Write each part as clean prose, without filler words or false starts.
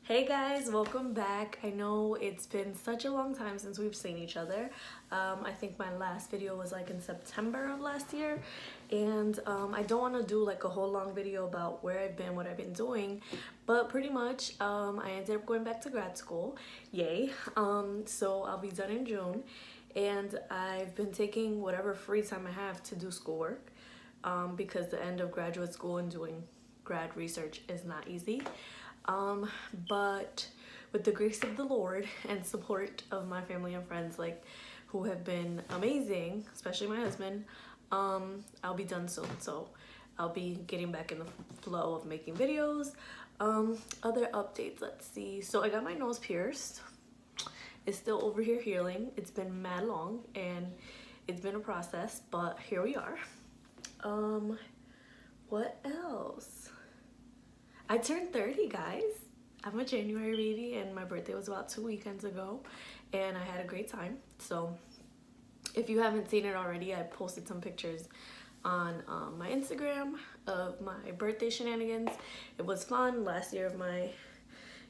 Hey guys, welcome back. I know it's been such a long time since we've seen each other. I think my last video was like in September of last year, and I don't want to do like a whole long video about where I've been, what I've been doing, but pretty much I ended up going back to grad school. Yay. So I'll be done in June, and I've been taking whatever free time I have to do schoolwork because the end of graduate school and doing grad research is not easy. But with the grace of the Lord and support of my family and friends, like, who have been amazing, especially my husband, I'll be done soon. So I'll be getting back in the flow of making videos. Other updates, let's see. So I got my nose pierced. It's still over here healing. It's been mad long and it's been a process, but here we are. What else? I turned 30, guys. I'm a January baby and my birthday was about 2 weekends ago and I had a great time. So if you haven't seen it already, I posted some pictures on my Instagram of my birthday shenanigans. It was fun. Last year of my,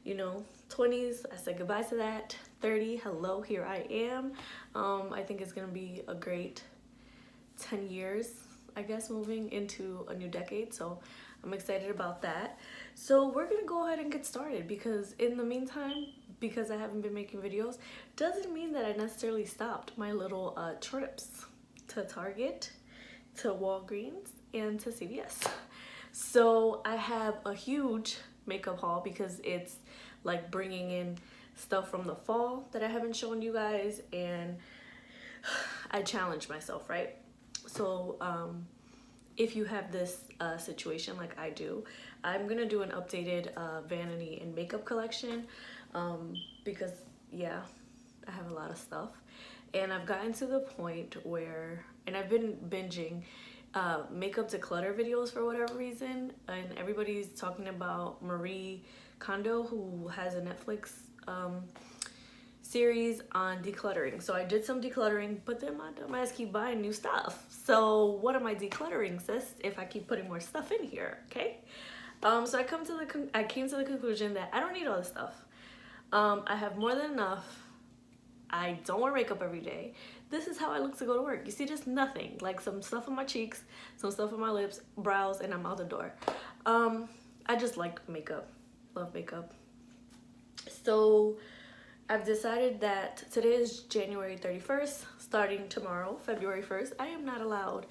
20s, I said goodbye to that. 30, hello, here I am. I think it's gonna be a great 10 years, I guess, moving into a new decade. So I'm excited about that. So we're gonna go ahead and get started, because in the meantime, because I haven't been making videos, doesn't mean that I necessarily stopped my little trips to Target, to Walgreens, and to CVS. So I have a huge makeup haul because it's like bringing in stuff from the fall that I haven't shown you guys, and I challenged myself, right? So if you have this situation like I do, I'm gonna do an updated vanity and makeup collection because yeah, I have a lot of stuff, and I've gotten to the point where, and I've been binging makeup declutter videos for whatever reason, and everybody's talking about Marie Kondo, who has a Netflix series on decluttering. So I did some decluttering, but then my dumb ass keep buying new stuff. So what am I decluttering, sis, if I keep putting more stuff in here? Okay. So I came to the conclusion that I don't need all this stuff. I have more than enough. I don't wear makeup every day. This is how I look to go to work. You see, just nothing, like some stuff on my cheeks, some stuff on my lips, brows, and I'm out the door. I just like makeup, love makeup. So I've decided that today is January 31st, starting tomorrow, February 1st, I am not allowed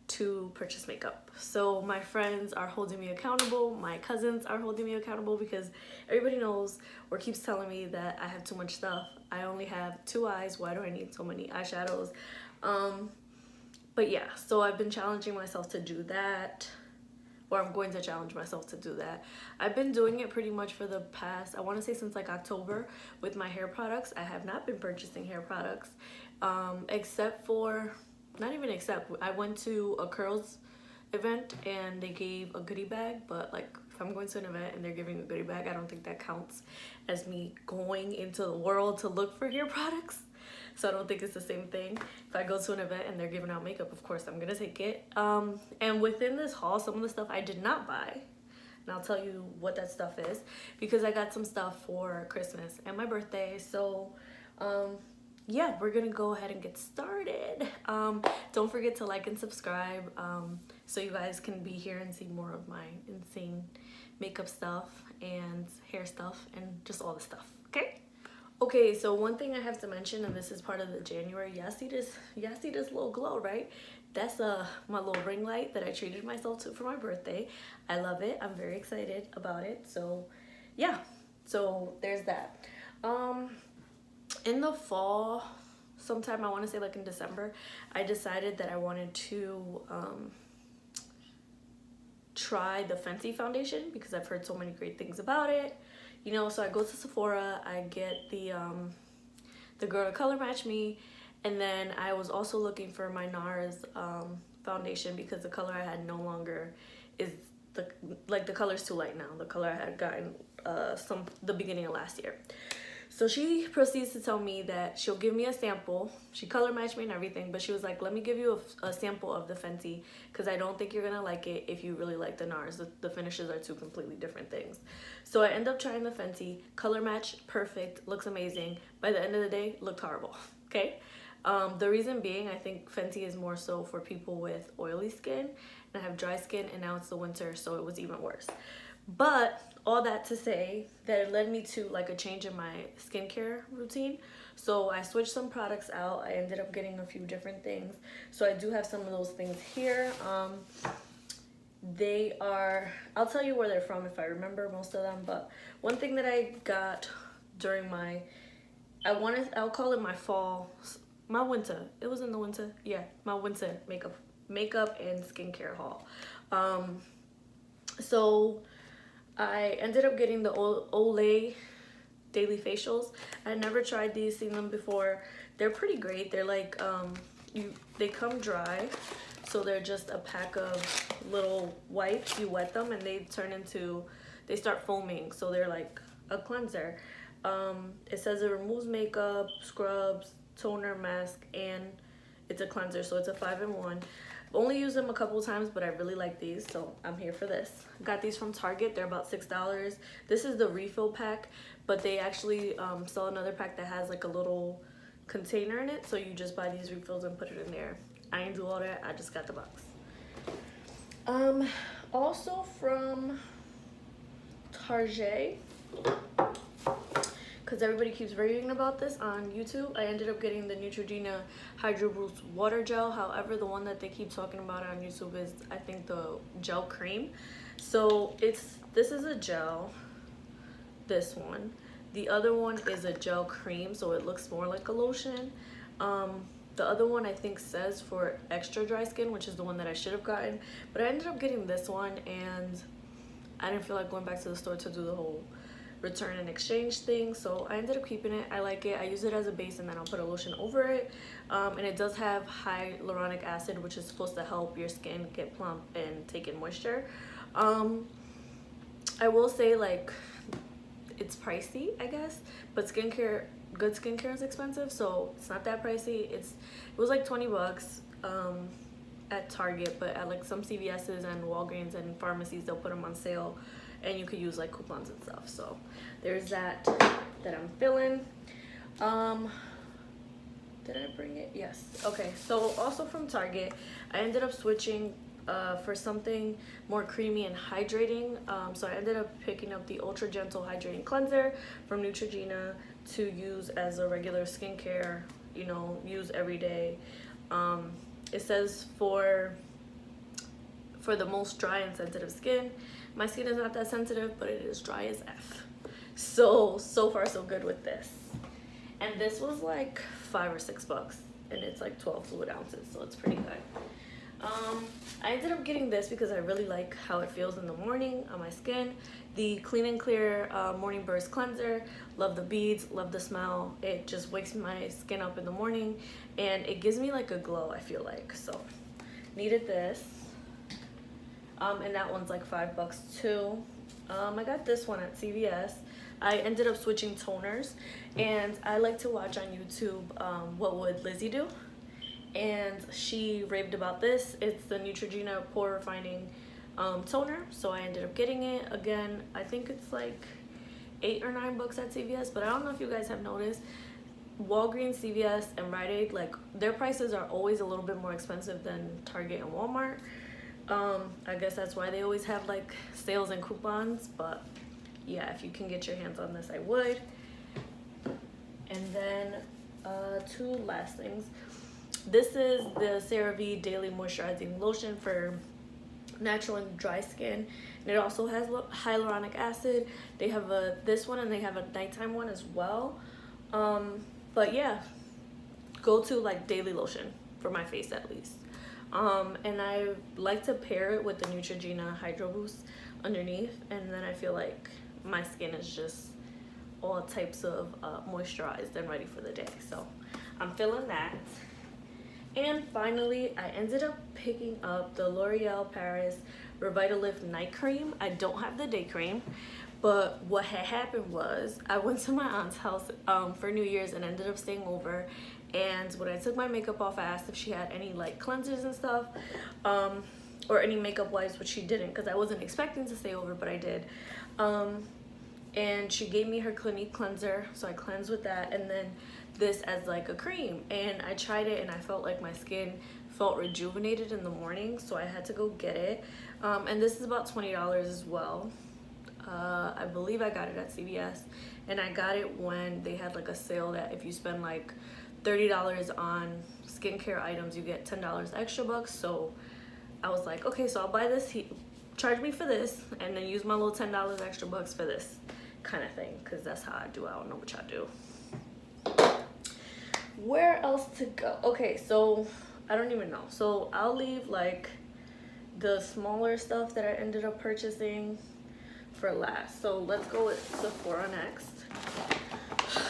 to purchase makeup. So my friends are holding me accountable, my cousins are holding me accountable, because everybody knows or keeps telling me that I have too much stuff. I only have 2 eyes, why do I need so many eyeshadows? But yeah, so I've been challenging myself to do that. Or I'm going to challenge myself to do that. I've been doing it pretty much for the past, I want to say since like October, with my hair products. I have not been purchasing hair products, except for, not even except, I went to a curls event and they gave a goodie bag, but like if I'm going to an event and they're giving a goodie bag, I don't think that counts as me going into the world to look for hair products. So I don't think it's the same thing. If I go to an event and they're giving out makeup, of course I'm gonna take it. And within this haul, some of the stuff I did not buy, and I'll tell you what that stuff is, because I got some stuff for Christmas and my birthday. So yeah, we're gonna go ahead and get started. Don't forget to like and subscribe so you guys can be here and see more of my insane makeup stuff and hair stuff and just all the stuff, okay? Okay, so one thing I have to mention, and this is part of the January, y'all see this little glow, right? That's my little ring light that I treated myself to for my birthday. I love it. I'm very excited about it. So yeah, so there's that. In the fall, sometime, I want to say like in December, I decided that I wanted to try the Fenty foundation because I've heard so many great things about it. So I go to Sephora, I get the girl to color match me, and then I was also looking for my Nars foundation because the color I had no longer is the color's too light now. The color I had gotten the beginning of last year. So she proceeds to tell me that she'll give me a sample. She color matched me and everything, but she was like, let me give you a sample of the Fenty because I don't think you're gonna like it if you really like the Nars. The finishes are two completely different things. So I end up trying the Fenty. Color match, perfect, looks amazing. By the end of the day, looked horrible, okay? The reason being, I think Fenty is more so for people with oily skin, and I have dry skin, and now it's the winter, so it was even worse. But all that to say that it led me to like a change in my skincare routine. So I switched some products out. I ended up getting a few different things. So I do have some of those things here. They are, I'll tell you where they're from if I remember most of them, but one thing that I got during my, I'll call it my fall, my winter, it was in the winter, yeah, my winter makeup and skincare haul. So I ended up getting the Olay daily facials. I never tried these, seen them before. They're pretty great. They're like, they come dry. So they're just a pack of little wipes. You wet them and they start foaming. So they're like a cleanser. It says it removes makeup, scrubs, toner, mask, and it's a cleanser. So it's a 5-in-1. Only used them a couple of times, but I really like these, so I'm here for this. Got these from Target. They're about $6. This is the refill pack, but they actually sell another pack that has like a little container in it, so you just buy these refills and put it in there. I didn't do all that. I just got the box. Also from Target, because everybody keeps raving about this on YouTube, I ended up getting the Neutrogena Hydro Boost Water Gel. However, the one that they keep talking about on YouTube is, I think, the gel cream. So this is a gel, this one. The other one is a gel cream, so it looks more like a lotion. The other one I think says for extra dry skin, which is the one that I should have gotten. But I ended up getting this one, and I didn't feel like going back to the store to do the whole return and exchange thing, so I ended up keeping it. I like it. I use it as a base, and then I'll put a lotion over it. And it does have hyaluronic acid, which is supposed to help your skin get plump and take in moisture. I will say, like, it's pricey, I guess, but good skincare is expensive, so it's not that pricey. It was like 20 bucks at Target, but at like some CVS's and Walgreens and pharmacies, they'll put them on sale, and you could use like coupons and stuff. So there's that I'm feeling. Did I bring it? Yes. Okay, so also from Target, I ended up switching for something more creamy and hydrating. So I ended up picking up the Ultra Gentle Hydrating Cleanser from Neutrogena to use as a regular skincare, you know, use every day. It says for the most dry and sensitive skin. My skin is not that sensitive, but it is dry as F. So far so good with this. And this was like $5 or $6, and it's like 12 fluid ounces, so it's pretty good. I ended up getting this because I really like how it feels in the morning on my skin. The Clean and Clear Morning Burst Cleanser. Love the beads, love the smell. It just wakes my skin up in the morning, and it gives me like a glow, I feel like. So needed this. And that one's like $5 too. I got this one at CVS. I ended up switching toners, and I like to watch on YouTube What Would Lizzie Do, and she raved about this. It's the Neutrogena Pore Refining toner, so I ended up getting it. Again, I think it's like $8 or $9 at CVS, but I don't know if you guys have noticed, Walgreens, CVS, and Rite Aid, like, their prices are always a little bit more expensive than Target and Walmart. I guess that's why they always have like sales and coupons, but yeah, if you can get your hands on this, I would. And then two last things. This is the CeraVe Daily Moisturizing Lotion for natural and dry skin, and it also has hyaluronic acid. They have this one, and they have a nighttime one as well. But yeah, go to like daily lotion for my face at least. And I like to pair it with the Neutrogena Hydro Boost underneath, and then I feel like my skin is just all types of moisturized and ready for the day. So I'm feeling that. And finally, I ended up picking up the L'Oreal Paris Revitalift Night Cream. I don't have the day cream, but what had happened was I went to my aunt's house for New Year's and ended up staying over. And when I took my makeup off, I asked if she had any like cleansers and stuff, or any makeup wipes, which she didn't, because I wasn't expecting to stay over, but I did. and she gave me her Clinique cleanser, so I cleansed with that, and then this as like a cream. And I tried it and I felt like my skin felt rejuvenated in the morning, so I had to go get it. And this is about $20 as well. I believe I got it at CVS, and I got it when they had like a sale that if you spend like $30 on skincare items, you get $10 extra bucks. So I was like, okay, so I'll buy this. He charged me for this, and then use my little $10 extra bucks for this kind of thing, because that's how I do. I don't know what y'all do. Where else to go? Okay, so I don't even know. So I'll leave like the smaller stuff that I ended up purchasing for last. So let's go with Sephora next.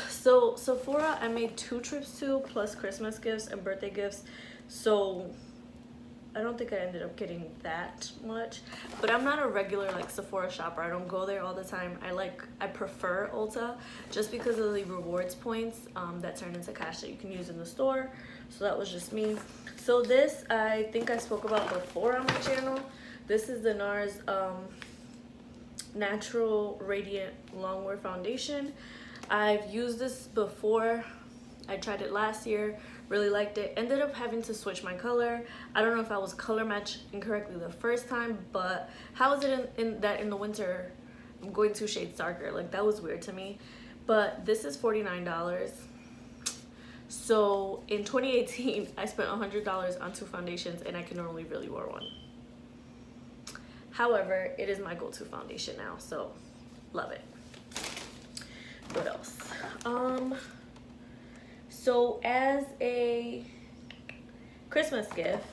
So Sephora, I made 2 trips to, plus Christmas gifts and birthday gifts. So I don't think I ended up getting that much, but I'm not a regular like Sephora shopper. I don't go there all the time. I prefer Ulta just because of the rewards points that turn into cash that you can use in the store. So that was just me. So this, I think I spoke about before on my channel. This is the Nars Natural Radiant Longwear Foundation. I've used this before. I tried it last year, really liked it. Ended up having to switch my color. I don't know if I was color matched incorrectly the first time, but how is it in the winter I'm going 2 shades darker? Like, that was weird to me. But this is $49. So in 2018, I spent $100 on 2 foundations, and I can only really wear one. However, it is my go-to foundation now, so love it. What else? So as a Christmas gift,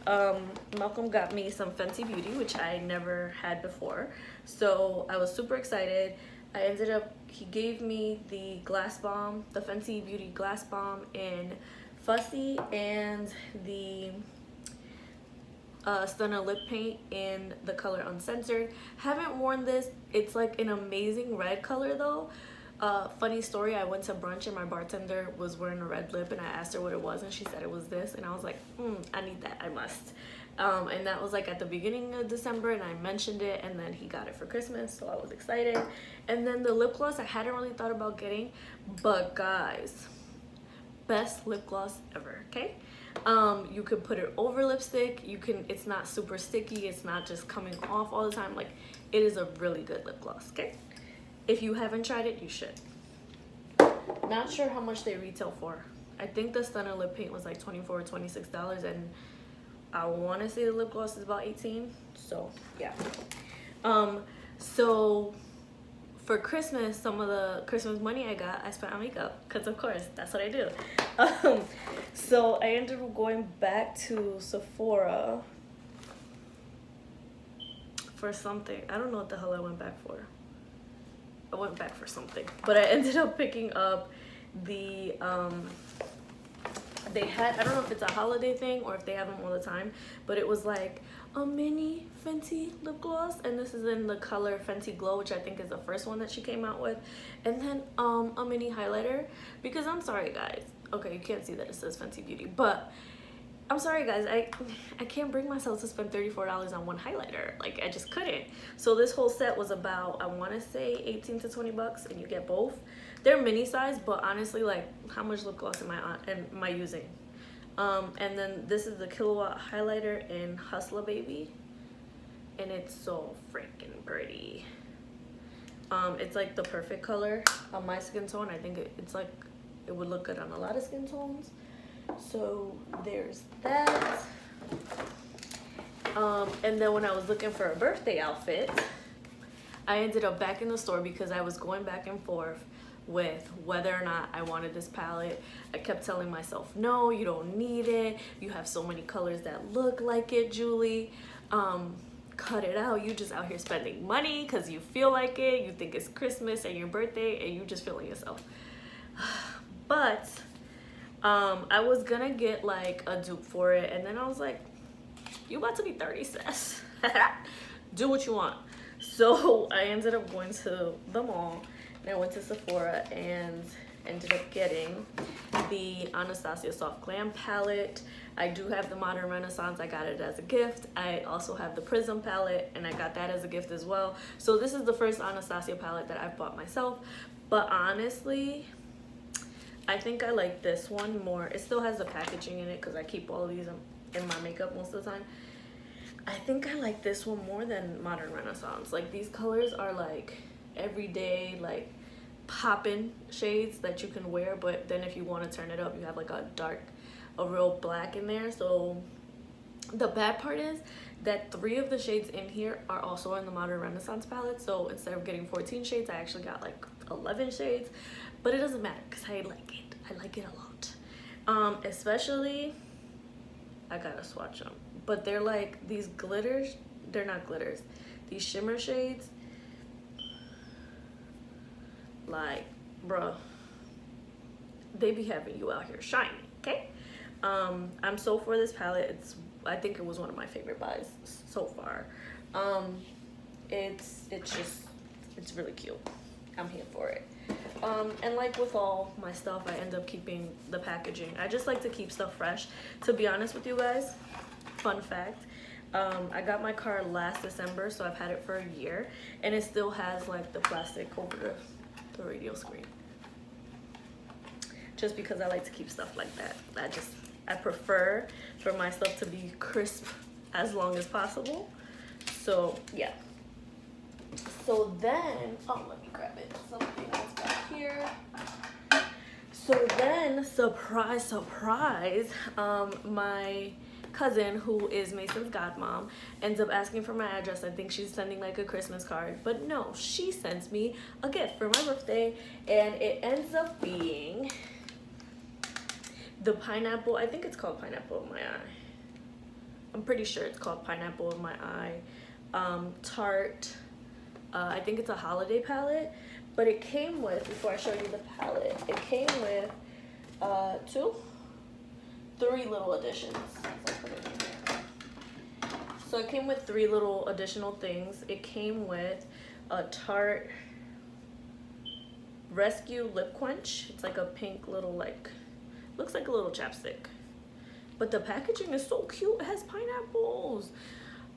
Malcolm got me some Fenty Beauty, which I never had before. So I was super excited. He gave me the glass bomb, the Fenty Beauty glass bomb in Fussy, and the Stunner lip paint in the color Uncensored. Haven't worn this. It's like an amazing red color though. Funny story, I went to brunch and my bartender was wearing a red lip, and I asked her what it was, and she said it was this, and I was like, I need that, I must. And that was like at the beginning of December, and I mentioned it, and then he got it for Christmas, so I was excited. And then the lip gloss I hadn't really thought about getting, but guys, best lip gloss ever, okay? You could put it over lipstick. It's not super sticky, it's not just coming off all the time. Like, it is a really good lip gloss, okay? If you haven't tried it, you should. Not sure how much they retail for. I think the Stunner lip paint was like $24 or $26, and I want to say the lip gloss is about $18. So yeah. So for Christmas, some of the Christmas money I spent on makeup, because of course that's what I do. So I ended up going back to Sephora for something. I don't know what the hell I went back for. I went back for something, but I ended up picking up the they had, I don't know if it's a holiday thing or if they have them all the time, but it was like a mini Fenty lip gloss, and this is in the color Fenty Glow, which I think is the first one that she came out with, and then a mini highlighter, because I'm sorry guys, okay, you can't see that it says Fenty Beauty, but I'm sorry guys, I can't bring myself to spend $34 on one highlighter. Like, I just couldn't. So this whole set was about, I want to say 18 to 20 bucks, and you get both. They're mini size, but honestly, like, how much lip gloss am I using? And then this is the Kilowatt highlighter in Hustler Baby, and it's so freaking pretty. It's like the perfect color on my skin tone. I think it's like, it would look good on a lot of skin tones. So there's that. And then when I was looking for a birthday outfit, I ended up back in the store because I was going back and forth with whether or not I wanted this palette. I kept telling myself, no, you don't need it. You have so many colors that look like it, Julie. Cut it out. You just out here spending money because you feel like it. You think it's Christmas and your birthday, and you just feeling yourself. But I was gonna get like a dupe for it, and then I was like, you about to be 30, sis. Do what you want. So I ended up going to the mall, and I went to Sephora and ended up getting the Anastasia Soft Glam palette. I do have the Modern Renaissance. I got it as a gift. I also have the Prizm palette, and I got that as a gift as well. So this is the first Anastasia palette that I've bought myself. But honestly, I think I like this one more. It still has the packaging in it because I keep all of these in my makeup most of the time. I think I like this one more than Modern Renaissance. Like, these colors are like everyday, like poppin' shades that you can wear, but then if you want to turn it up, you have like a real black in there. So the bad part is that 3 of the shades in here are also in the Modern Renaissance palette. So instead of getting 14 shades, I actually got like 11 shades, but it doesn't matter because I like it. I like it a lot. Especially, I gotta swatch them, but they're like these glitters. They're not glitters. These shimmer shades, like, bruh, they be having you out here shining, okay? I'm so for this palette. I think it was one of my favorite buys so far. It's really cute. I'm here for it. And like with all my stuff, I end up keeping the packaging. I just like to keep stuff fresh. To be honest with you guys, fun fact, I got my car last December, so I've had it for a year, and it still has like the plastic over the radio screen. Just because I like to keep stuff like that. I prefer for my stuff to be crisp as long as possible. So yeah. So then, oh, let me grab it. Something else back here. So then, surprise, surprise, my cousin, who is Mason's godmom, ends up asking for my address. I think she's sending like a Christmas card, but no, she sends me a gift for my birthday, and it ends up being the pineapple. I think it's called Pineapple in My Eye. I'm pretty sure it's called Pineapple in My Eye. Tarte. I think it's a holiday palette, but it came with, before I show you the palette, it came with 3 little additions. So it came with 3 little additional things. It came with a Tarte Rescue Lip Quench. It's like a pink little, like, looks like a little chapstick. But the packaging is so cute. It has pineapples.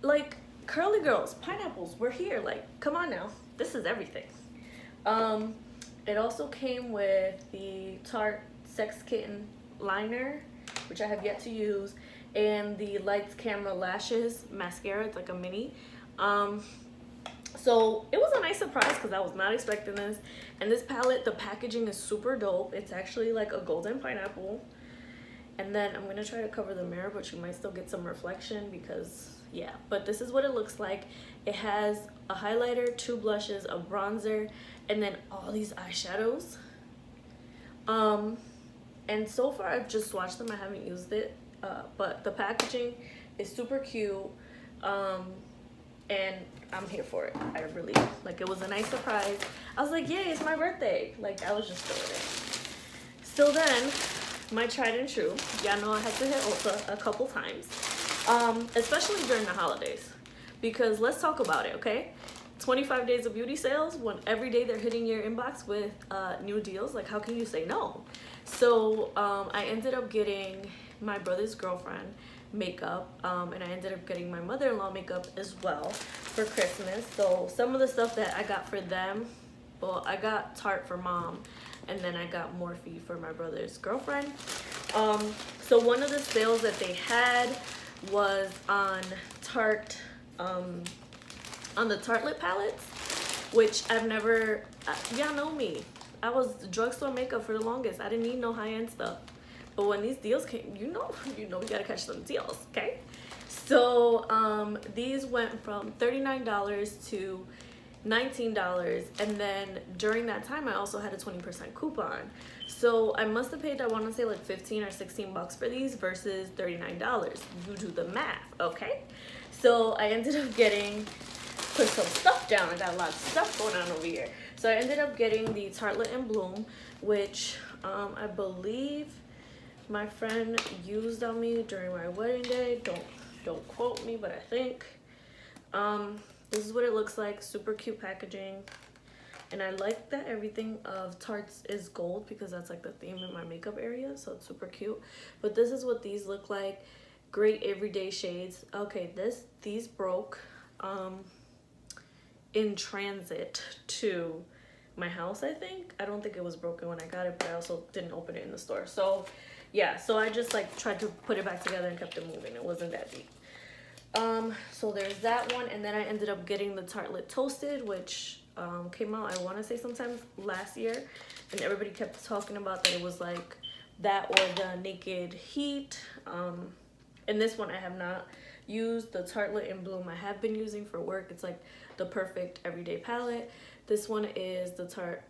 Like, curly girls, pineapples, we're here. Like, come on now. This is everything. It also came with the Tarte Sex Kitten liner, which I have yet to use, and the Lights Camera Lashes mascara. It's like a mini. So it was a nice surprise because I was not expecting this. And this palette, the packaging is super dope. It's actually like a golden pineapple. And then I'm gonna try to cover the mirror, but you might still get some reflection because, yeah. But this is what it looks like. It has a highlighter, 2 blushes, a bronzer, and then all these eyeshadows. And so far I've just swatched them. I haven't used it, but the packaging is super cute, and I'm here for it. I really, like, it was a nice surprise. I was like, yay, it's my birthday. Like, I was just feeling it. So then, my tried and true, y'all know I had to hit Ulta a couple times, especially during the holidays, because let's talk about it, okay? 25 days of beauty sales, when every day they're hitting your inbox with new deals. Like, how can you say no? So I ended up getting my brother's girlfriend makeup, and I ended up getting my mother-in-law makeup as well for Christmas. So some of the stuff that I got for them, well, I got Tarte for mom, and then I got Morphe for my brother's girlfriend. So one of the sales that they had was on Tarte, on the Tarte Lip Palettes, which I've never, y'all know me. I was drugstore makeup for the longest. I didn't need no high-end stuff. But when these deals came, you know we gotta catch some deals, okay? So these went from $39 to $19, and then during that time I also had a 20% coupon. So I must have paid, I want to say, like 15 or 16 bucks for these versus $39. You do the math, okay? So I ended up put some stuff down. I got a lot of stuff going on over here. So I ended up getting the Tartlet and Bloom, which I believe my friend used on me during my wedding day. Don't quote me, but I think this is what it looks like. Super cute packaging. And I like that everything of Tarte's is gold because that's like the theme in my makeup area, so it's super cute. But this is what these look like. Great everyday shades. Okay, these broke in transit to my house, I think. I don't think it was broken when I got it, but I also didn't open it in the store. So yeah, so I just like tried to put it back together and kept it moving. It wasn't that deep. So there's that one, and then I ended up getting the Tartlet Toasted, which came out, I want to say sometime last year, and everybody kept talking about that it was like that or the Naked Heat. And this one I have not used. The Tartlet and Bloom I have been using for work. It's like the perfect everyday palette. This one is the Tarte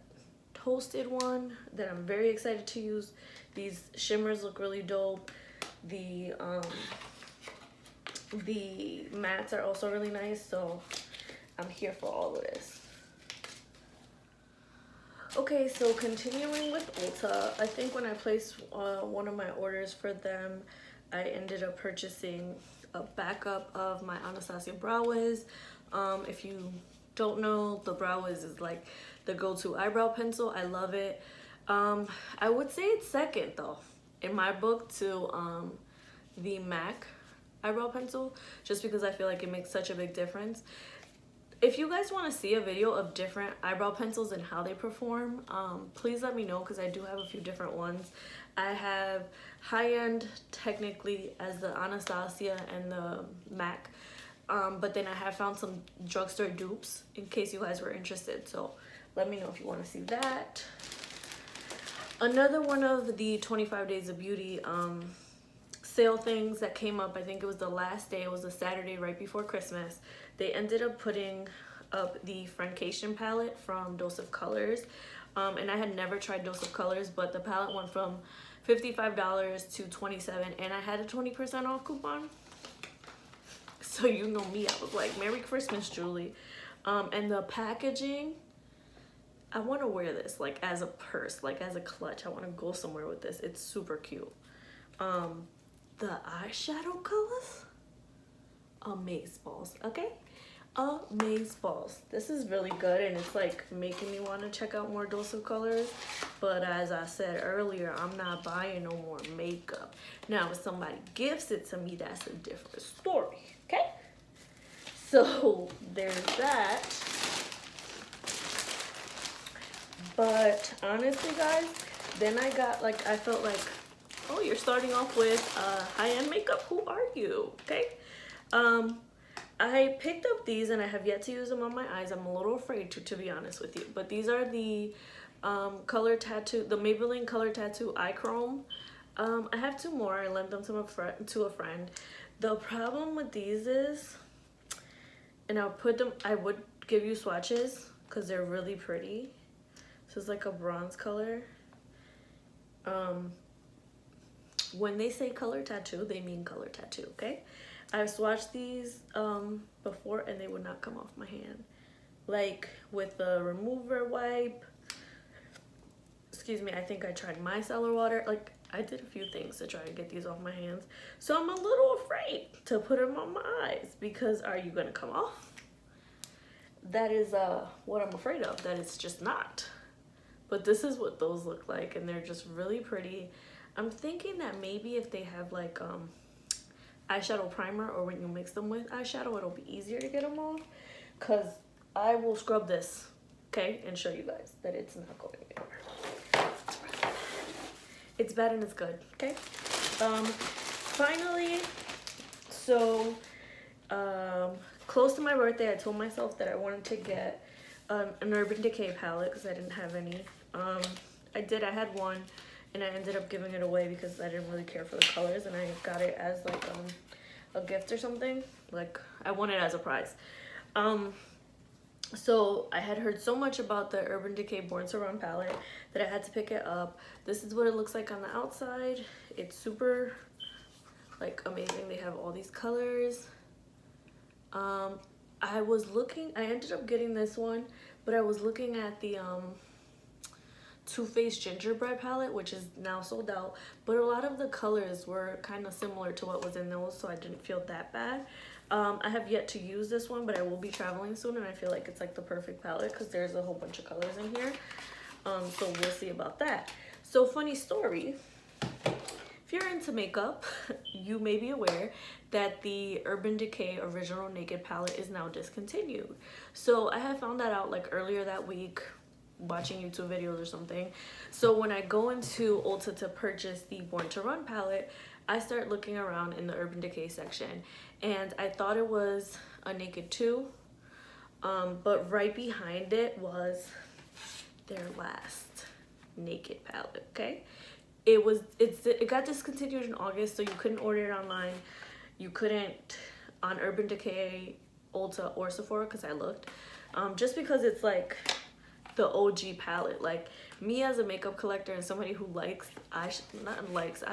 Toasted one that I'm very excited to use. These shimmers look really dope. The mattes are also really nice, so I'm here for all of this. Okay, so continuing with Ulta, I think when I placed one of my orders for them, I ended up purchasing a backup of my Anastasia Brow Wiz. If you don't know, the Brow Wiz is like the go-to eyebrow pencil. I love it. I would say it's second though in my book to the MAC eyebrow pencil, just because I feel like it makes such a big difference. If you guys want to see a video of different eyebrow pencils and how they perform, please let me know, because I do have a few different ones. I have high-end technically as the Anastasia and the MAC, but then I have found some drugstore dupes in case you guys were interested, so let me know if you want to see that. Another one of the 25 Days of Beauty sale things that came up, I think it was the last day, it was a Saturday right before Christmas. They ended up putting up the Friendcation palette from Dose of Colors, and I had never tried Dose of Colors, but the palette went from $55 to $27, and I had a 20% off coupon. So you know me, I was like, Merry Christmas, Julie. And the packaging, I want to wear this like as a purse, like as a clutch. I want to go somewhere with this. It's super cute. The eyeshadow colors, amazeballs, okay? Amazeballs. This is really good, and it's like making me want to check out more Dose of Colors. But as I said earlier, I'm not buying no more makeup. Now, if somebody gifts it to me, that's a different story, okay? So there's that. But honestly, guys, then I got like, I felt like, oh, you're starting off with high-end makeup? Who are you? Okay. I picked up these and I have yet to use them on my eyes. I'm a little afraid to be honest with you. But these are the Color Tattoo, the Maybelline Color Tattoo Eye Chrome. I have two more. I lent them to a friend. The problem with these is, and I would give you swatches because they're really pretty. So it's like a bronze color. When they say color tattoo, they mean color tattoo, okay? I've swatched these before and they would not come off my hand. Like with the remover wipe, excuse me, I think I tried micellar water. Like I did a few things to try to get these off my hands. So I'm a little afraid to put them on my eyes because are you gonna come off? That is what I'm afraid of, that it's just not. But this is what those look like, and they're just really pretty. I'm thinking that maybe if they have like eyeshadow primer, or when you mix them with eyeshadow, it'll be easier to get them off. Cause I will scrub this, okay, and show you guys that it's not going anywhere. It's bad and it's good, okay. Finally, so close to my birthday, I told myself that I wanted to get an Urban Decay palette because I didn't have any. I had one and I ended up giving it away because I didn't really care for the colors, and I got it as like a gift or something. Like I won it as a prize. So I had heard so much about the Urban Decay Born Surround palette that I had to pick it up. This is what it looks like on the outside. It's super like amazing. They have all these colors. I ended up getting this one, but I was looking at the Too Faced Gingerbread palette, which is now sold out, but a lot of the colors were kind of similar to what was in those, so I didn't feel that bad. I have yet to use this one, but I will be traveling soon, and I feel like it's like the perfect palette because there's a whole bunch of colors in here. So we'll see about that. So funny story, if you're into makeup, you may be aware that the Urban Decay Original Naked Palette is now discontinued. So I had found that out like earlier that week, watching YouTube videos or something. So when I go into Ulta to purchase the Born to Run palette, I start looking around in the Urban Decay section, and I thought it was a Naked 2, but right behind it was their last Naked palette. Okay, it got discontinued in August, so you couldn't order it online. You couldn't on Urban Decay, Ulta, or Sephora, because I looked, just because it's like the OG palette. Like, me as a makeup collector and somebody who likes I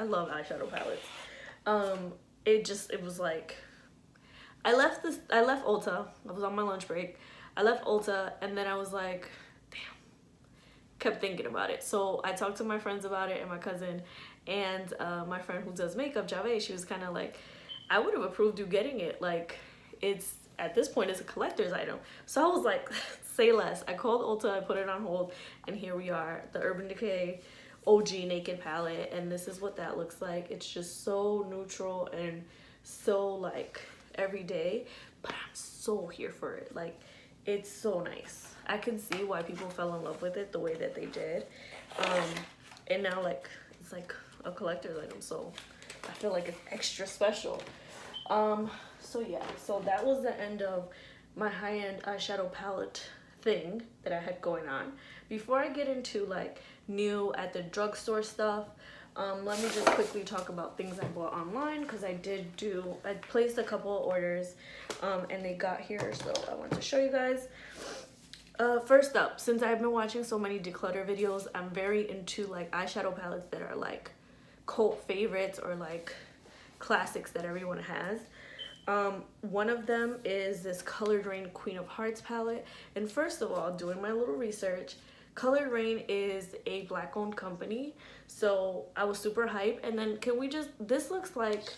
love eyeshadow palettes. It was like, I left Ulta. I was on my lunch break. I left Ulta, and then I was like, damn, kept thinking about it. So I talked to my friends about it and my cousin, and my friend who does makeup, Jave, she was kind of like, I would have approved you getting it. Like, it's, at this point, it's a collector's item. So I was like, say less. I called Ulta, I put it on hold, and here we are, the Urban Decay OG Naked palette, and this is what that looks like. It's just so neutral and so like everyday, but I'm so here for it. Like, it's so nice. I can see why people fell in love with it the way that they did, and now like it's like a collector's item, so I feel like it's extra special. So yeah, so that was the end of my high-end eyeshadow palette thing that I had going on. Before I get into like new at the drugstore stuff, let me just quickly talk about things I bought online, because I placed a couple of orders, and they got here, so I want to show you guys. First up, since I've been watching so many declutter videos, I'm very into like eyeshadow palettes that are like cult favorites or like classics that everyone has. One of them is this Colored Raine Queen of Hearts palette. And first of all, doing my little research, Colored Raine is a Black owned company, so I was super hyped. And then this looks like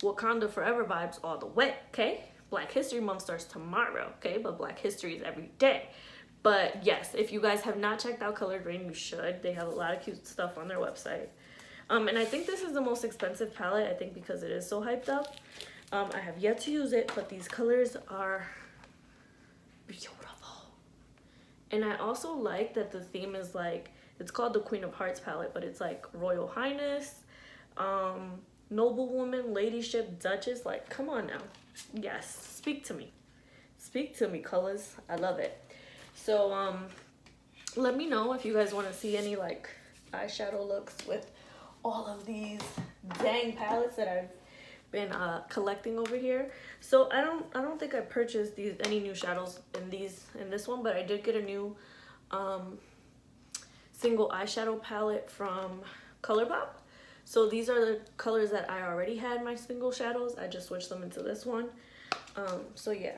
Wakanda Forever vibes all the way, okay? Black History Month starts tomorrow, okay? But Black History is every day. But yes, if you guys have not checked out Colored Raine, you should. They have a lot of cute stuff on their website. And I think this is the most expensive palette, I think, because it is so hyped up. I have yet to use it, but these colors are beautiful. And I also like that the theme is like, it's called the Queen of Hearts palette, but it's like Royal Highness, Noblewoman, Ladyship, Duchess. Like, come on now. Yes, speak to me. Speak to me, colors. I love it. So, let me know if you guys want to see any like eyeshadow looks with all of these dang palettes that I've been collecting over here. So I don't think I purchased any new shadows in this one, but I did get a new single eyeshadow palette from ColourPop. So these are the colors that I already had my single shadows. I just switched them into this one. So yeah,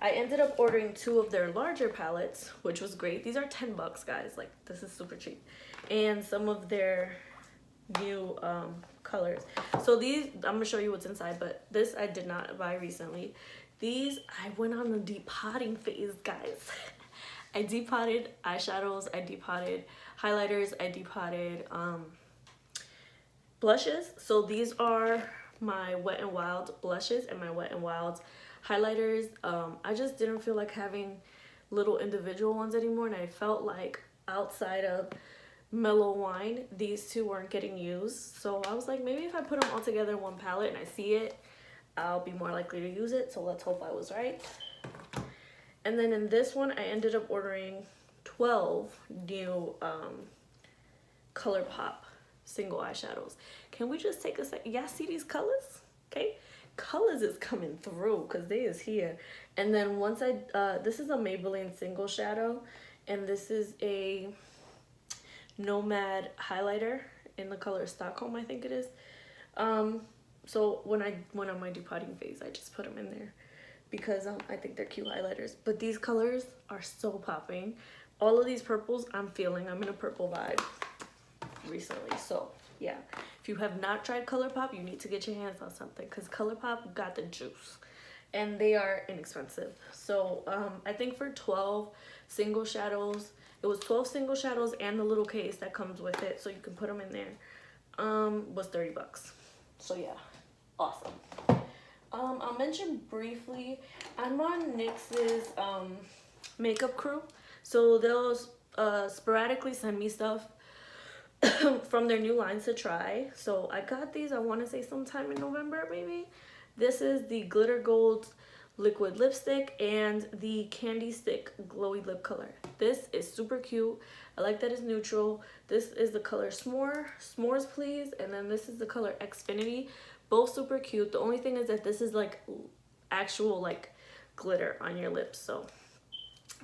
I ended up ordering 2 of their larger palettes, which was great. These are $10, guys. Like, this is super cheap. And some of their new colors. So these, I'm gonna show you what's inside, but this I did not buy recently. These, I went on a depotting phase, guys. I depotted eyeshadows, I depotted highlighters, I depotted blushes. So these are my Wet n Wild blushes and my Wet n Wild highlighters. I just didn't feel like having little individual ones anymore, and I felt like outside of Mellow Wine, these 2 weren't getting used. So I was like, maybe if I put them all together in one palette and I see it, I'll be more likely to use it. So let's hope I was right. And then in this one, I ended up ordering 12 new ColourPop single eyeshadows. Can we just take a sec? Y'all see these colors? Okay, colors is coming through because they is here. And then once this is a Maybelline single shadow, and this is a Nomad highlighter in the color Stockholm, I think it is. So when I went on my depotting phase, I just put them in there because I think they're cute highlighters. But these colors are so popping. All of these purples I'm in a purple vibe recently. So yeah, if you have not tried ColourPop, you need to get your hands on something, because ColourPop got the juice. and they are inexpensive. So I think for 12 single shadows, it was 12 single shadows and the little case that comes with it so you can put them in there, was 30 bucks. So yeah, awesome. I'll mention briefly, I'm on NYX's makeup crew, so they'll sporadically send me stuff from their new lines to try. So I got these, I want to say sometime in November maybe. This is the Glitter Gold liquid lipstick and the Candy Stick glowy lip color. This is super cute. I like that it's neutral. This is the color S'mores Please, and then this is the color Xfinity. Both super cute. The only thing is that this is like actual like glitter on your lips, so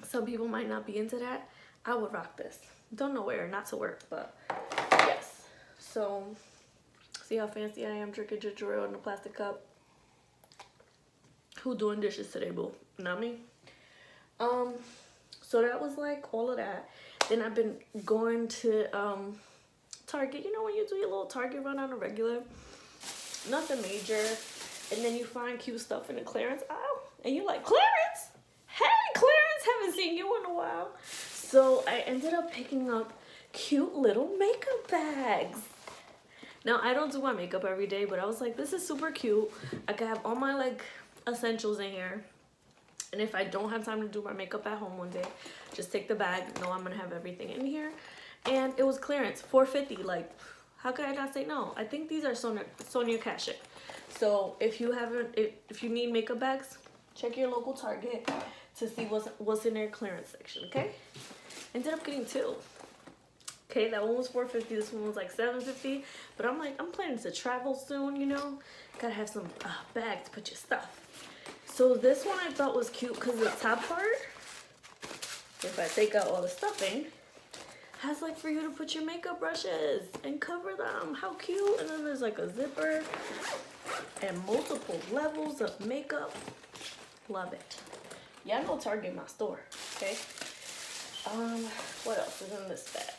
some people might not be into that. I would rock this. Don't know where not to work, but yes. So see how fancy I am drinking ginger ale in a plastic cup. Who doing dishes today, boo? Not me. So that was like all of that. Then I've been going to Target. You know when you do your little Target run on a regular, nothing major, and then you find cute stuff in the clearance aisle and you're like, clearance? Hey, clearance, haven't seen you in a while. So I ended up picking up cute little makeup bags. Now I don't do my makeup every day, but I was like, this is super cute. I can have all my like essentials in here, and if I don't have time to do my makeup at home one day, just take the bag, know I'm gonna have everything in here. And it was clearance, $4.50. Like, how could I not say no? I think these are Sonia Kashuk. So if you need makeup bags, check your local Target to see what's in their clearance section. Okay, ended up getting two. Okay, that one was $4.50, this one was like $7.50, but I'm like, I'm planning to travel soon, you know, gotta have some bags to put your stuff. So this one I thought was cute because the top part, if I take out all the stuffing, has like for you to put your makeup brushes and cover them. How cute. And then there's like a zipper and multiple levels of makeup. Love it. Y'all know Target my store, okay? What else is in this bag?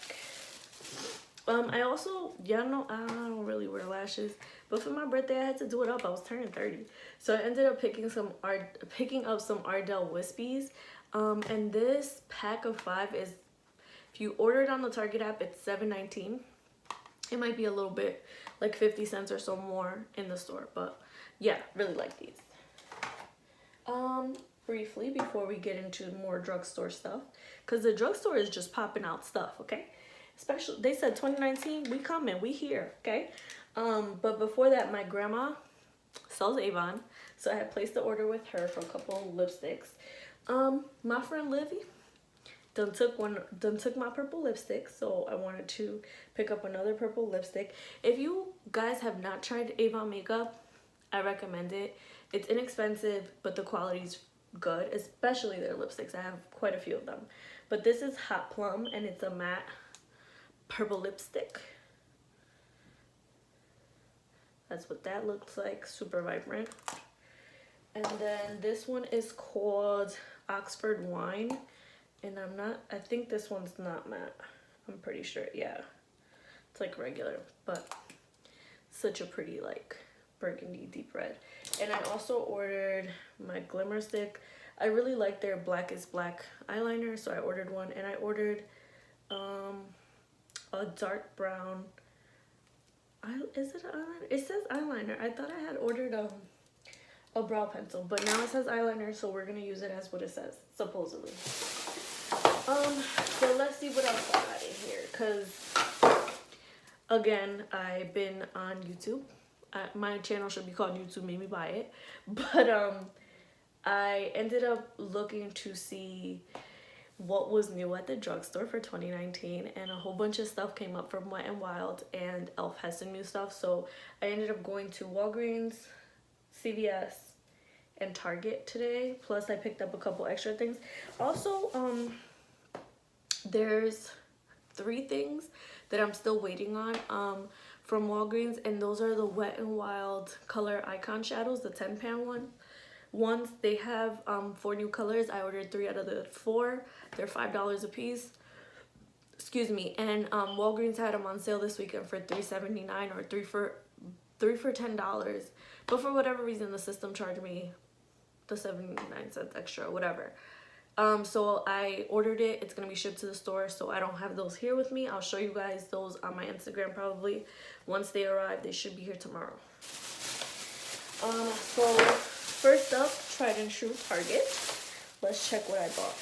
I also, y'all know I don't really wear lashes, but for my birthday I had to do it up. I was turning 30, so I ended up picking up some Ardell Wispies, and this pack of 5 is, if you order it on the Target app, it's $7.19. It might be a little bit like 50 cents or so more in the store, but yeah, really like these. Briefly before we get into more drugstore stuff, because the drugstore is just popping out stuff, okay? Especially, they said 2019, we coming, we here, okay? But before that, my grandma sells Avon, so I had placed the order with her for a couple of lipsticks. My friend Livy done took my purple lipstick, so I wanted to pick up another purple lipstick. If you guys have not tried Avon makeup, I recommend it. It's inexpensive, but the quality's good, especially their lipsticks. I have quite a few of them. But this is Hot Plum, and it's a matte purple lipstick. That's what that looks like, super vibrant. And then this one is called Oxford Wine, and I think this one's not matte. I'm pretty sure, yeah. It's like regular, but such a pretty like burgundy deep red. And I also ordered my Glimmer Stick. I really like their Black is Black eyeliner, so I ordered one, and I ordered a dark brown, is it an eyeliner? It says eyeliner. I thought I had ordered a brow pencil, but now it says eyeliner, so we're gonna use it as what it says, supposedly. So let's see what else I got in here, because again, I've been on YouTube. My channel should be called YouTube Made Me Buy It, but I ended up looking to see what was new at the drugstore for 2019, and a whole bunch of stuff came up from Wet n Wild, and Elf has some new stuff, so I ended up going to Walgreens, CVS, and Target today. Plus I picked up a couple extra things. Also, there's 3 things that I'm still waiting on from Walgreens, and those are the Wet n Wild color icon shadows, the 10-pan ones. They have 4 new colors. I ordered 3 out of the 4. They're $5 a piece, excuse me, and Walgreens had them on sale this weekend for $3.79 or 3 for $10, but for whatever reason the system charged me the 79 cents extra, whatever. So I ordered it. It's gonna be shipped to the store, so I don't have those here with me. I'll show you guys those on my Instagram probably. Once they arrive, they should be here tomorrow. So first up, tried and true Target. Let's check what I bought.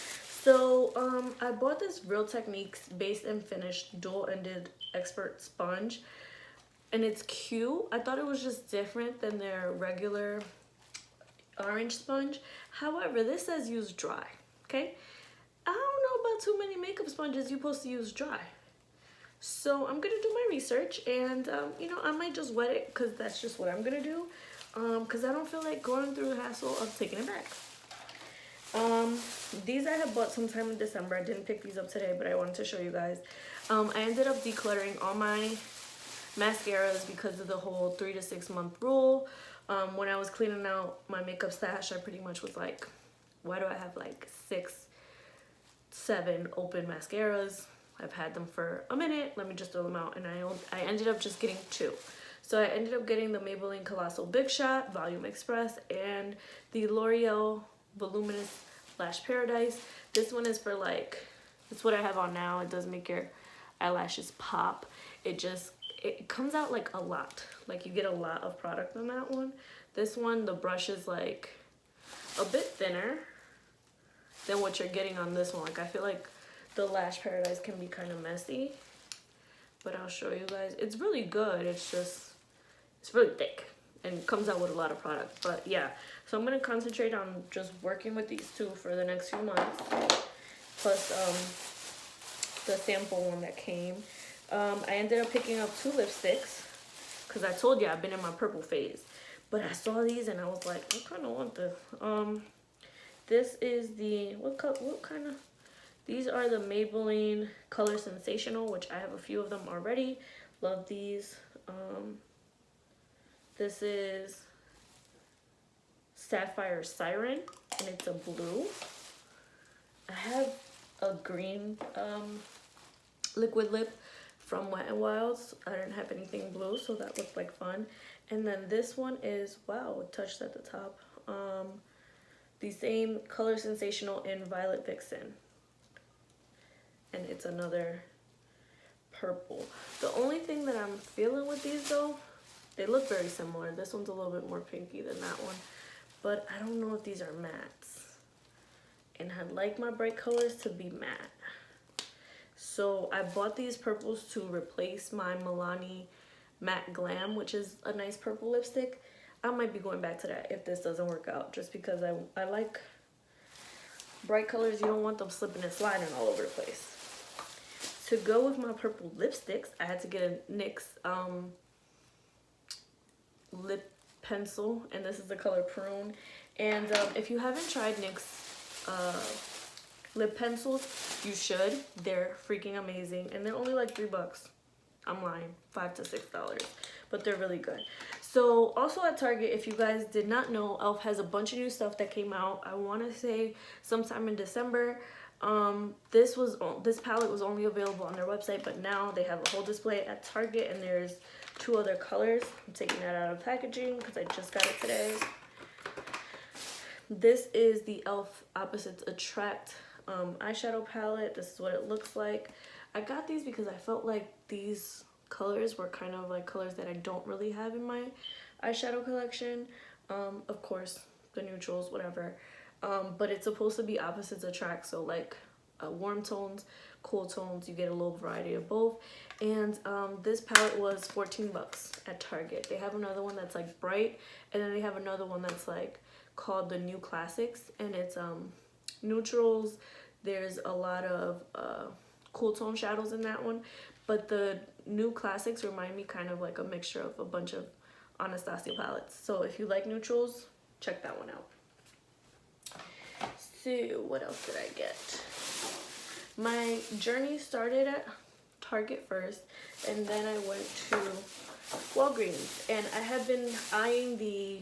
So I bought this Real Techniques Based and Finished Dual-Ended Expert Sponge, and it's cute. I thought it was just different than their regular orange sponge. However, this says use dry. Okay, I don't know about too many makeup sponges you're supposed to use dry. So I'm gonna do my research, and you know, I might just wet it because that's just what I'm gonna do. Because I don't feel like going through the hassle of taking it back. These I had bought sometime in December. I didn't pick these up today, but I wanted to show you guys. I ended up decluttering all my mascaras because of the whole 3 to 6 month rule. When I was cleaning out my makeup stash, I pretty much was like, why do I have like 6, 7 open mascaras? I've had them for a minute. Let me just throw them out. And I ended up just getting 2. So I ended up getting the Maybelline Colossal Big Shot Volume Express and the L'Oreal Voluminous Lash Paradise. This one is for like, it's what I have on now. It does make your eyelashes pop. It comes out like a lot. Like you get a lot of product on that one. This one, the brush is like a bit thinner than what you're getting on this one. Like I feel like the Lash Paradise can be kind of messy, but I'll show you guys. It's really good. It's really thick and comes out with a lot of product. But yeah, so I'm gonna concentrate on just working with these 2 for the next few months, plus the sample one that came. I ended up picking up 2 lipsticks because I told you I've been in my purple phase, but I saw these and I was like, I kind of want this. This is the what kind of, these are the Maybelline Color Sensational, which I have a few of them already. Love these. This is Sapphire Siren, and it's a blue. I have a green liquid lip from Wet n Wild's. I didn't have anything blue, so that looked like fun. And then this one is, wow, touched at the top. The same Color Sensational in Violet Vixen. And it's another purple. The only thing that I'm feeling with these though, they look very similar. This one's a little bit more pinky than that one, but I don't know if these are mattes. And I'd like my bright colors to be matte. So I bought these purples to replace my Milani Matte Glam, which is a nice purple lipstick. I might be going back to that if this doesn't work out, just because I like bright colors. You don't want them slipping and sliding all over the place. To go with my purple lipsticks, I had to get a NYX lip pencil, and this is the color Prune. And if you haven't tried NYX lip pencils, you should. They're freaking amazing, and they're only like $3. I'm lying, $5 to $6, but they're really good. So also at Target, if you guys did not know, e.l.f. has a bunch of new stuff that came out. I want to say sometime in December. This palette was only available on their website, but now they have a whole display at Target, and there's 2 other colors. I'm taking that out of packaging because I just got it today. This is the e.l.f. Opposites Attract eyeshadow palette. This is what it looks like. I got these because I felt like these colors were kind of like colors that I don't really have in my eyeshadow collection. Of course, the neutrals, whatever. But it's supposed to be opposites attract, so like warm tones, cool tones, you get a little variety of both. And this palette was 14 bucks at Target. They have another one that's like bright, and then they have another one that's like called the New Classics, and it's neutrals. There's a lot of cool tone shadows in that one, but the New Classics remind me kind of like a mixture of a bunch of Anastasia palettes. So if you like neutrals, check that one out. So what else did I get? My journey started at Target first, and then I went to Walgreens, and I have been eyeing the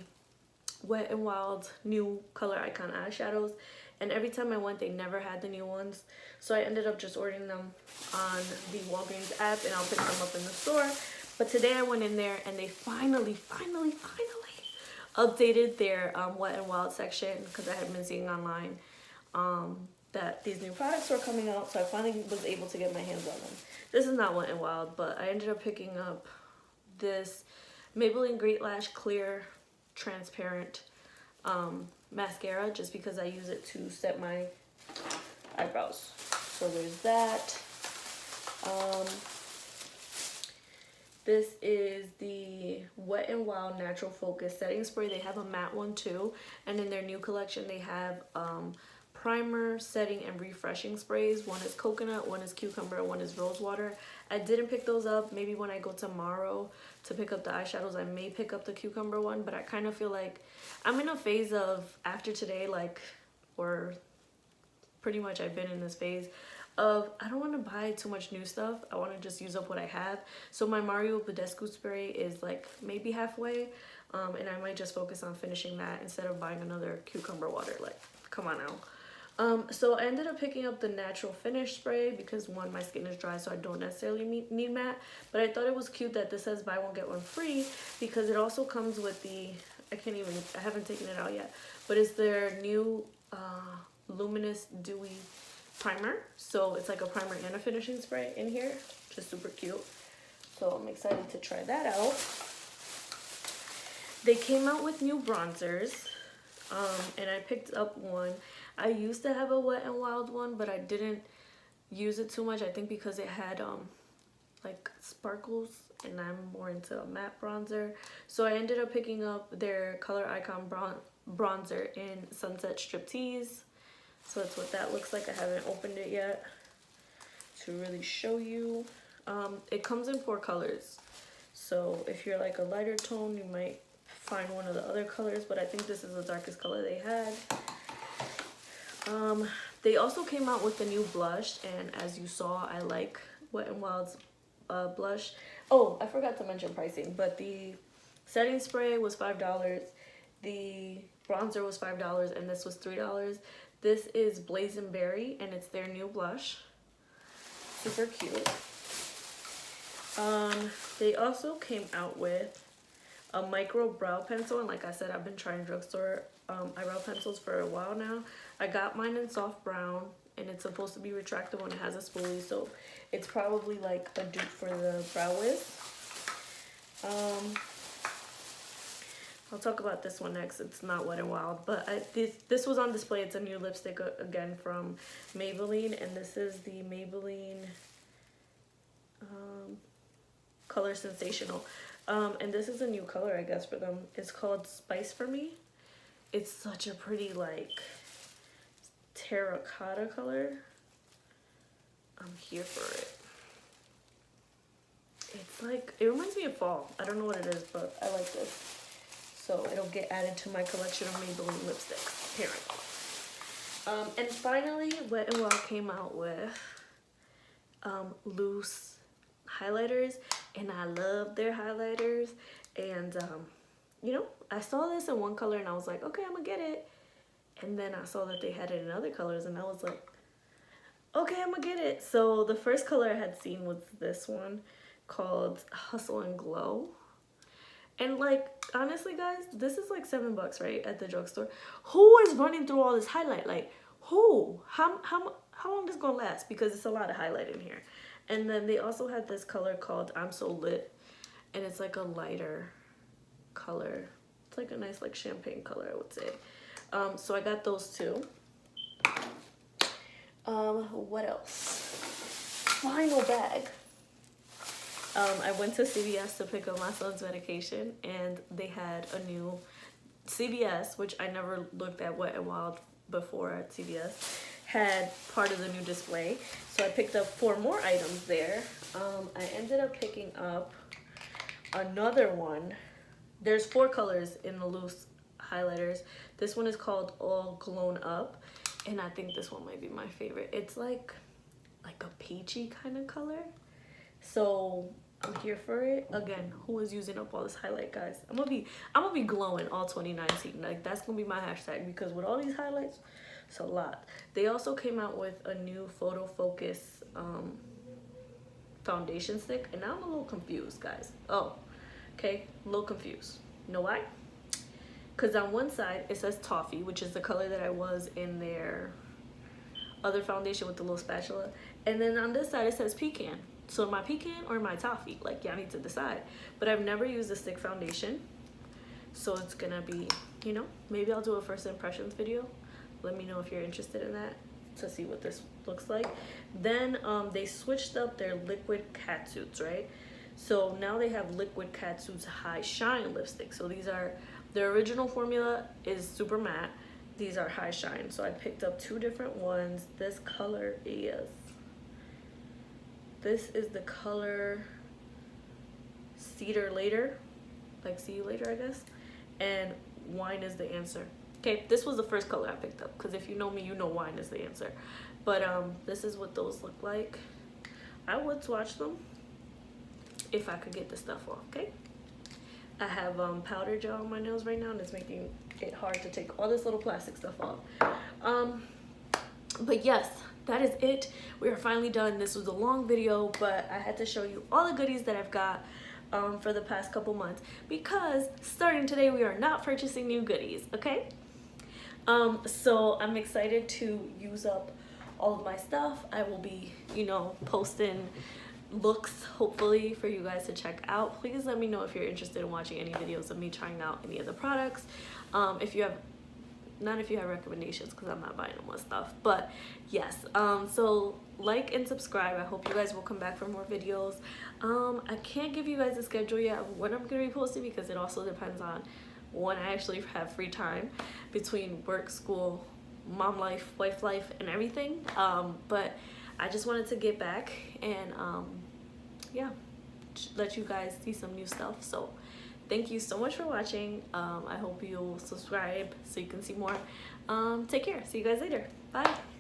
Wet n Wild new Color Icon eyeshadows, and every time I went, they never had the new ones. So I ended up just ordering them on the Walgreens app, and I'll pick them up in the store. But today I went in there, and they finally updated their Wet n Wild section because I had been seeing online that these new products were coming out, so I finally was able to get my hands on them. This is not Wet n Wild, but I ended up picking up this Maybelline Great Lash Clear Transparent mascara just because I use it to set my eyebrows. So there's that. This is the Wet n Wild Natural Focus Setting Spray. They have a matte one too, and in their new collection they have primer, setting, and refreshing sprays. One is coconut, one is cucumber, one is rose water. I didn't pick those up. Maybe when I go tomorrow to pick up the eyeshadows, I may pick up the cucumber one, but I kind of feel like I'm in a phase of, after today, like, or pretty much I've been in this phase of, I don't want to buy too much new stuff. I want to just use up what I have. So my Mario Badescu spray is like maybe halfway, and I might just focus on finishing that instead of buying another cucumber water. Like, come on now. So I ended up picking up the Natural Finish spray because one, my skin is dry, so I don't necessarily need matte, but I thought it was cute that this says buy one get one free because it also comes with the, I haven't taken it out yet, but it's their new Luminous Dewy Primer. So it's like a primer and a finishing spray in here, just super cute. So I'm excited to try that out. They came out with new bronzers, and I picked up one. I used to have a Wet n Wild one, but I didn't use it too much. I think because it had like sparkles, and I'm more into a matte bronzer. So I ended up picking up their Color Icon bronzer in Sunset Striptease. So that's what that looks like. I haven't opened it yet to really show you. It comes in 4 colors. So if you're like a lighter tone, you might find one of the other colors, but I think this is the darkest color they had. They also came out with a new blush, and as you saw, I like Wet n Wild's blush. Oh, I forgot to mention pricing, but the setting spray was $5, the bronzer was $5, and this was $3. This is Blazing Berry, and it's their new blush. Super cute. They also came out with a micro brow pencil, and like I said, I've been trying drugstore eyebrow pencils for a while now. I got mine in soft brown, and it's supposed to be retractable, and it has a spoolie, so it's probably like a dupe for the brow wiz. I'll talk about this one next. It's not Wet n Wild, but this was on display. It's a new lipstick again from Maybelline, and this is the Maybelline Color Sensational. And this is a new color, I guess, for them. It's called Spice For Me. It's such a pretty, like, terracotta color. I'm here for it. It's like, it reminds me of fall. I don't know what it is, but I like this. So it'll get added to my collection of Maybelline lipsticks, apparently. And finally, Wet n Wild came out with loose highlighters, and I love their highlighters. And you know, I saw this in one color and I was like, okay, I'm gonna get it. And then I saw that they had it in other colors, and I was like, okay, I'm gonna get it. So the first color I had seen was this one called Hustle and Glow. And like, honestly guys, this is like $7, right, at the drugstore. Who is running through all this highlight? Like, who? How long is this gonna last? Because it's a lot of highlight in here. And then they also had this color called I'm So Lit, and it's like a lighter color. It's like a nice like champagne color, I would say. So I got those two. What else? Final bag. I went to CVS to pick up my son's medication, and they had a new CVS, which I never looked at Wet n Wild before at CVS, had part of the new display. So I picked up 4 more items there. I ended up picking up another one. There's 4 colors in the loose highlighters. This one is called All Glown Up, and I think this one might be my favorite. It's like a peachy kind of color. So I'm here for it. Again, who is using up all this highlight, guys? I'm gonna be glowing all 2019. Like, that's gonna be my hashtag, because with all these highlights, it's a lot. They also came out with a new Photo Focus foundation stick, and now I'm a little confused, guys. Oh, okay, a little confused. You know why? because on one side it says toffee, which is the color that I was in their other foundation with the little spatula, and then on this side it says pecan. So am I pecan or am I toffee? Like, y'all need to decide. But I've never used a stick foundation, so it's gonna be, you know, maybe I'll do a first impressions video. Let me know if you're interested in that, to see what this looks like. Then they switched up their liquid catsuits, right? So now they have liquid catsuits high shine lipstick. So these are, their original formula is super matte, these are high shine. So I picked up two different ones. This color is, this is the color Cedar Later, like see you later, I guess, and Wine is the Answer. Okay, this was the first color I picked up, because if you know me, you know wine is the answer. But this is what those look like. I would swatch them if I could get the stuff off, okay? I have powder gel on my nails right now, and it's making it hard to take all this little plastic stuff off. But yes, that is it. We are finally done. This was a long video, but I had to show you all the goodies that I've got for the past couple months, because starting today, we are not purchasing new goodies, okay? So I'm excited to use up all of my stuff. I will be, you know, posting looks hopefully for you guys to check out. Please let me know if you're interested in watching any videos of me trying out any of the products. If you have, not if you have recommendations, because I'm not buying no more stuff, but yes. So like and subscribe. I hope you guys will come back for more videos. I can't give you guys a schedule yet of when I'm gonna be posting, because it also depends on when I actually have free time between work, school, mom life, wife life, and everything. But I just wanted to get back and yeah, let you guys see some new stuff. So thank you so much for watching. I hope you'll subscribe so you can see more. Take care. See you guys later. Bye.